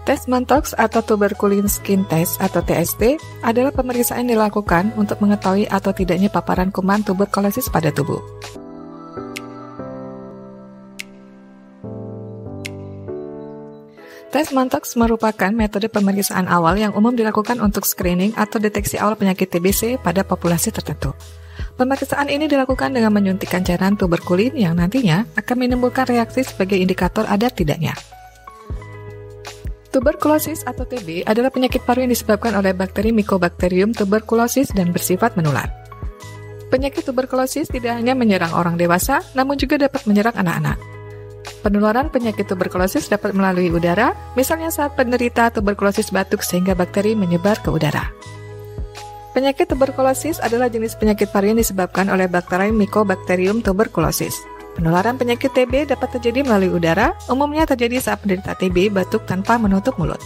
Tes Mantoux atau Tuberculin Skin Test atau TST adalah pemeriksaan yang dilakukan untuk mengetahui atau tidaknya paparan kuman tuberkulosis pada tubuh. Tes Mantoux merupakan metode pemeriksaan awal yang umum dilakukan untuk screening atau deteksi awal penyakit TBC pada populasi tertentu. Pemeriksaan ini dilakukan dengan menyuntikkan cairan tuberkulin yang nantinya akan menimbulkan reaksi sebagai indikator ada tidaknya. Tuberkulosis atau TB adalah penyakit paru yang disebabkan oleh bakteri Mycobacterium tuberculosis dan bersifat menular. Penyakit tuberkulosis tidak hanya menyerang orang dewasa, namun juga dapat menyerang anak-anak. Penularan penyakit tuberkulosis dapat melalui udara, misalnya saat penderita tuberkulosis batuk sehingga bakteri menyebar ke udara. Penyakit tuberkulosis adalah jenis penyakit paru yang disebabkan oleh bakteri Mycobacterium tuberculosis. Penularan penyakit TB dapat terjadi melalui udara, umumnya terjadi saat penderita TB batuk tanpa menutup mulut.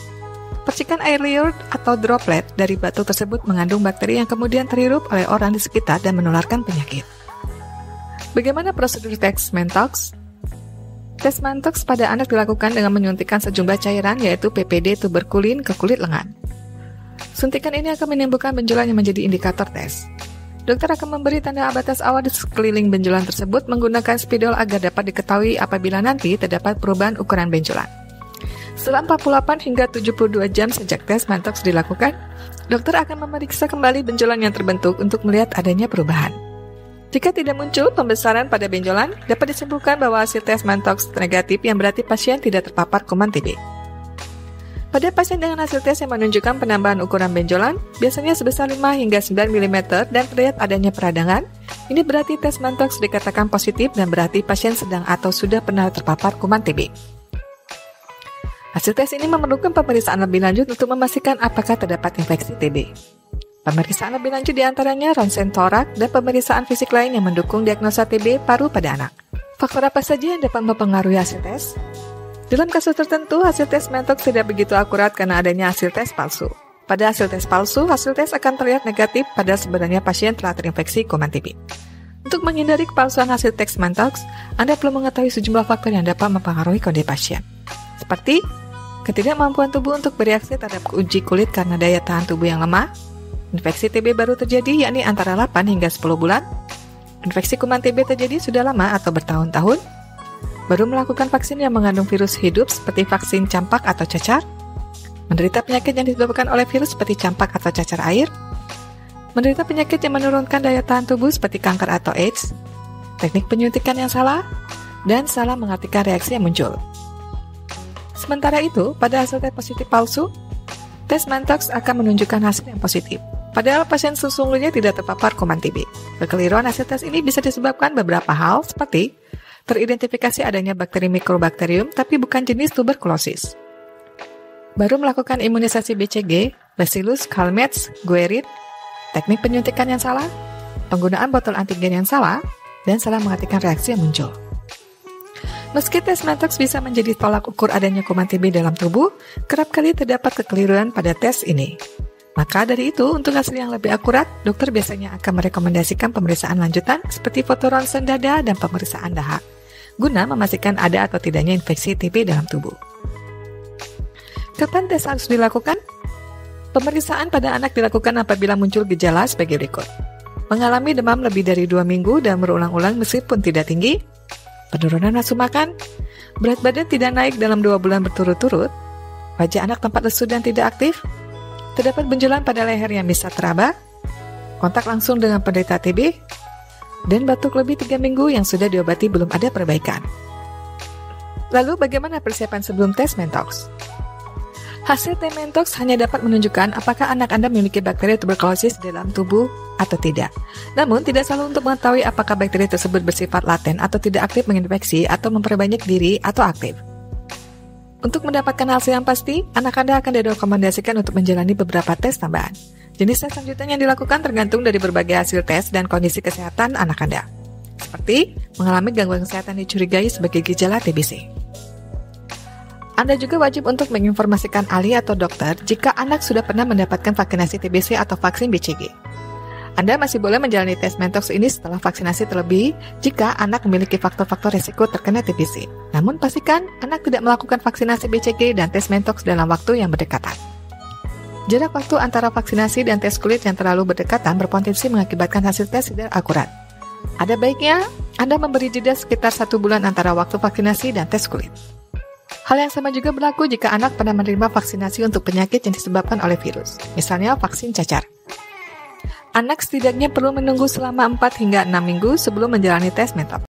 Percikan air liur atau droplet dari batuk tersebut mengandung bakteri yang kemudian terhirup oleh orang di sekitar dan menularkan penyakit. Bagaimana prosedur tes Mantoux? Tes Mantoux pada anak dilakukan dengan menyuntikkan sejumlah cairan yaitu PPD tuberkulin ke kulit lengan. Suntikan ini akan menimbulkan benjolan yang menjadi indikator tes. Dokter akan memberi tanda batas awal di sekeliling benjolan tersebut menggunakan spidol agar dapat diketahui apabila nanti terdapat perubahan ukuran benjolan. Setelah 48 hingga 72 jam sejak tes Mantoux dilakukan, dokter akan memeriksa kembali benjolan yang terbentuk untuk melihat adanya perubahan. Jika tidak muncul pembesaran pada benjolan, dapat disimpulkan bahwa hasil tes Mantoux negatif yang berarti pasien tidak terpapar kuman TB. Pada pasien dengan hasil tes yang menunjukkan penambahan ukuran benjolan, biasanya sebesar 5 hingga 9 mm dan terlihat adanya peradangan, ini berarti tes Mantoux dikatakan positif dan berarti pasien sedang atau sudah pernah terpapar kuman TB. Hasil tes ini memerlukan pemeriksaan lebih lanjut untuk memastikan apakah terdapat infeksi TB. Pemeriksaan lebih lanjut diantaranya ronsen torak dan pemeriksaan fisik lain yang mendukung diagnosa TB paru pada anak. Faktor apa saja yang dapat mempengaruhi hasil tes? Dalam kasus tertentu, hasil tes Mantoux tidak begitu akurat karena adanya hasil tes palsu. Pada hasil tes palsu, hasil tes akan terlihat negatif padahal sebenarnya pasien telah terinfeksi kuman TB. Untuk menghindari kepalsuan hasil tes Mantoux, Anda perlu mengetahui sejumlah faktor yang dapat mempengaruhi kondisi pasien. Seperti ketidakmampuan tubuh untuk bereaksi terhadap uji kulit karena daya tahan tubuh yang lemah, infeksi TB baru terjadi yakni antara 8 hingga 10 bulan, infeksi kuman TB terjadi sudah lama atau bertahun-tahun, baru melakukan vaksin yang mengandung virus hidup seperti vaksin campak atau cacar, menderita penyakit yang disebabkan oleh virus seperti campak atau cacar air, menderita penyakit yang menurunkan daya tahan tubuh seperti kanker atau AIDS, teknik penyuntikan yang salah, dan salah mengartikan reaksi yang muncul. Sementara itu, pada hasil tes positif palsu, tes Mantoux akan menunjukkan hasil yang positif. Padahal pasien sesungguhnya tidak terpapar kuman TB. Kekeliruan hasil tes ini bisa disebabkan beberapa hal seperti teridentifikasi adanya bakteri Mycobacterium tapi bukan jenis tuberkulosis. Baru melakukan imunisasi BCG, Bacillus, Calmettes, Guerin, teknik penyuntikan yang salah, penggunaan botol antigen yang salah, dan salah mengartikan reaksi yang muncul. Meski tes Mantoux bisa menjadi tolak ukur adanya kuman TB dalam tubuh, kerap kali terdapat kekeliruan pada tes ini. Maka dari itu, untuk hasil yang lebih akurat, dokter biasanya akan merekomendasikan pemeriksaan lanjutan seperti foto ronsen dada dan pemeriksaan dahak, guna memastikan ada atau tidaknya infeksi TB dalam tubuh. Kapan tes harus dilakukan? Pemeriksaan pada anak dilakukan apabila muncul gejala sebagai berikut. Mengalami demam lebih dari 2 minggu dan berulang-ulang meskipun tidak tinggi, penurunan nafsu makan, berat badan tidak naik dalam 2 bulan berturut-turut, wajah anak tampak lesu dan tidak aktif, terdapat benjolan pada leher yang bisa teraba, kontak langsung dengan penderita TB, dan batuk lebih 3 minggu yang sudah diobati belum ada perbaikan. Lalu bagaimana persiapan sebelum tes Mantoux? Hasil tes Mantoux hanya dapat menunjukkan apakah anak Anda memiliki bakteri tuberkulosis dalam tubuh atau tidak. Namun tidak selalu untuk mengetahui apakah bakteri tersebut bersifat laten atau tidak aktif menginfeksi atau memperbanyak diri atau aktif. Untuk mendapatkan hasil yang pasti, anak Anda akan direkomendasikan untuk menjalani beberapa tes tambahan. Jenis tes selanjutnya yang dilakukan tergantung dari berbagai hasil tes dan kondisi kesehatan anak Anda. Seperti mengalami gangguan kesehatan dicurigai sebagai gejala TBC. Anda juga wajib untuk menginformasikan ahli atau dokter jika anak sudah pernah mendapatkan vaksinasi TBC atau vaksin BCG. Anda masih boleh menjalani tes Mentox ini setelah vaksinasi terlebih jika anak memiliki faktor-faktor risiko terkena TBC. Namun pastikan anak tidak melakukan vaksinasi BCG dan tes Mentox dalam waktu yang berdekatan. Jarak waktu antara vaksinasi dan tes kulit yang terlalu berdekatan berpotensi mengakibatkan hasil tes tidak akurat. Ada baiknya Anda memberi jeda sekitar 1 bulan antara waktu vaksinasi dan tes kulit. Hal yang sama juga berlaku jika anak pernah menerima vaksinasi untuk penyakit yang disebabkan oleh virus, misalnya vaksin cacar. Anak setidaknya perlu menunggu selama 4 hingga 6 minggu sebelum menjalani tes Mentox.